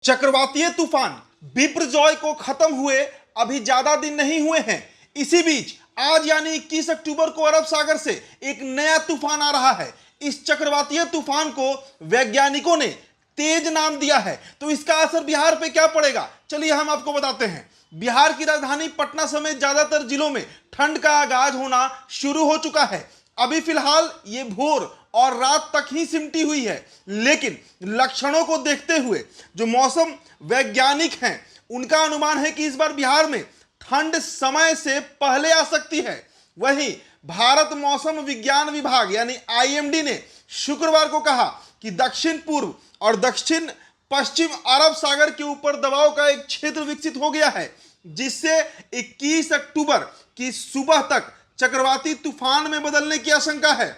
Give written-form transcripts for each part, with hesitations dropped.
चक्रवातीय तूफान बिपरजॉय को खत्म हुए अभी ज्यादा दिन नहीं हुए हैं। इसी बीच आज यानी 21 अक्टूबर को अरब सागर से एक नया तूफान आ रहा है। इस चक्रवातीय तूफान को वैज्ञानिकों ने तेज नाम दिया है। तो इसका असर बिहार पे क्या पड़ेगा, चलिए हम आपको बताते हैं। बिहार की राजधानी पटना समेत ज्यादातर जिलों में ठंड का आगाज होना शुरू हो चुका है। अभी फिलहाल ये भोर और रात तक ही सिमटी हुई है, लेकिन लक्षणों को देखते हुए जो मौसम वैज्ञानिक हैं उनका अनुमान है कि इस बार बिहार में ठंड समय से पहले आ सकती है। वहीं भारत मौसम विज्ञान विभाग यानी आईएमडी ने शुक्रवार को कहा कि दक्षिण पूर्व और दक्षिण पश्चिम अरब सागर के ऊपर दबाव का एक क्षेत्र विकसित हो गया है, जिससे 21 अक्टूबर की सुबह तक चक्रवाती तूफान में बदलने की आशंका है।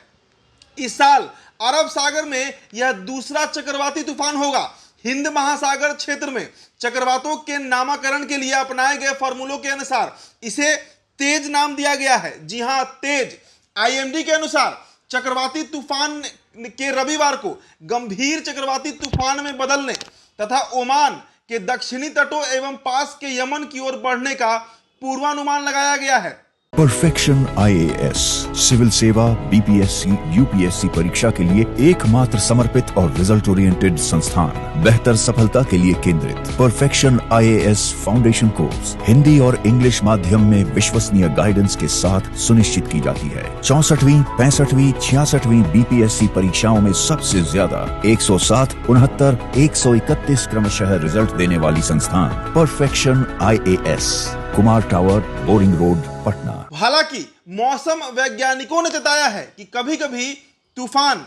इस साल अरब सागर में यह दूसरा चक्रवाती तूफान होगा। हिंद महासागर क्षेत्र में चक्रवातों के नामकरण के लिए अपनाए गए फॉर्मूलों के अनुसार इसे तेज नाम दिया गया है। जी हां, तेज। आईएमडी के अनुसार चक्रवाती तूफान के रविवार को गंभीर चक्रवाती तूफान में बदलने तथा ओमान के दक्षिणी तटों एवं पास के यमन की ओर बढ़ने का पूर्वानुमान लगाया गया है। परफेक्शन आईएएस सिविल सेवा, बीपीएससी, यूपीएससी परीक्षा के लिए एकमात्र समर्पित और रिजल्ट ओरिएंटेड संस्थान, बेहतर सफलता के लिए केंद्रित। Perfection IAS foundation course Hindi और इंग्लिश माध्यम में विश्वसनीय गाइडेंस के साथ सुनिश्चित की जाती है। 64वीं, 65वीं, 66वीं बीपीएससी परीक्षाओं में सबसे ज्यादा 107, 69, 131 क्रमशः रिजल्ट देने वाली संस्थान perfection IAS, Kumar tower, boring road, Patna. हालांकि मौसम वैज्ञानिकों ने बताया है कि कभी कभी तूफान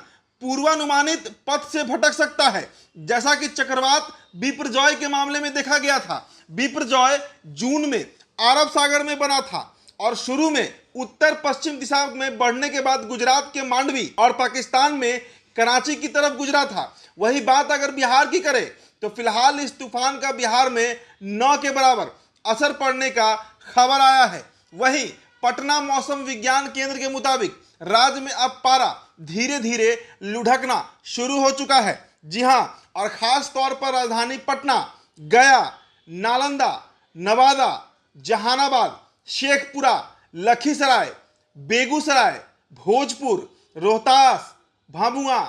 पूर्वानुमानित पथ से भटक सकता है, जैसा कि चक्रवात बिपरजॉय के मामले में देखा गया था। बिपरजॉय जून में अरब सागर में बना था और शुरू में उत्तर पश्चिम दिशा में बढ़ने के बाद गुजरात के मांडवी और पाकिस्तान में कराची की तरफ गुजरा था। वही बात अगर बिहार की करें तो फिलहाल इस तूफान का बिहार में 9 के बराबर असर पड़ने का खबर आया है। वहीं पटना मौसम विज्ञान केंद्र के मुताबिक राज्य में अब पारा धीरे धीरे लुढ़कना शुरू हो चुका है। जी हां, और खास तौर पर राजधानी पटना, गया, नालंदा, नवादा, जहानाबाद, शेखपुरा, लखीसराय, बेगूसराय, भोजपुर, रोहतास, भभुआ,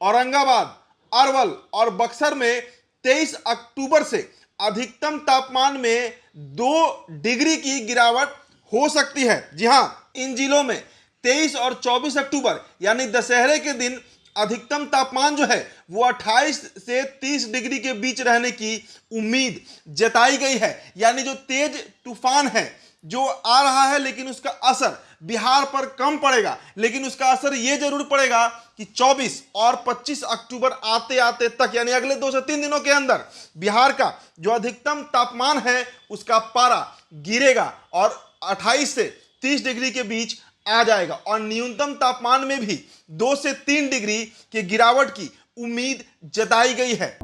औरंगाबाद, अरवल और बक्सर में 23 अक्टूबर से अधिकतम तापमान में 2 डिग्री की गिरावट हो सकती है। जी हां, इन जिलों में 23 और 24 अक्टूबर यानी दशहरे के दिन अधिकतम तापमान जो है वो 28 से 30 डिग्री के बीच रहने की उम्मीद जताई गई है। यानी जो तेज तूफान है जो आ रहा है, लेकिन उसका असर बिहार पर कम पड़ेगा, लेकिन उसका असर ये जरूर पड़ेगा कि 24 और 25 अक्टूबर आते आते तक यानी अगले 2 से 3 दिनों के अंदर बिहार का जो अधिकतम तापमान है उसका पारा गिरेगा और 28 से 30 डिग्री के बीच आ जाएगा और न्यूनतम तापमान में भी 2 से 3 डिग्री की गिरावट की उम्मीद जताई गई है।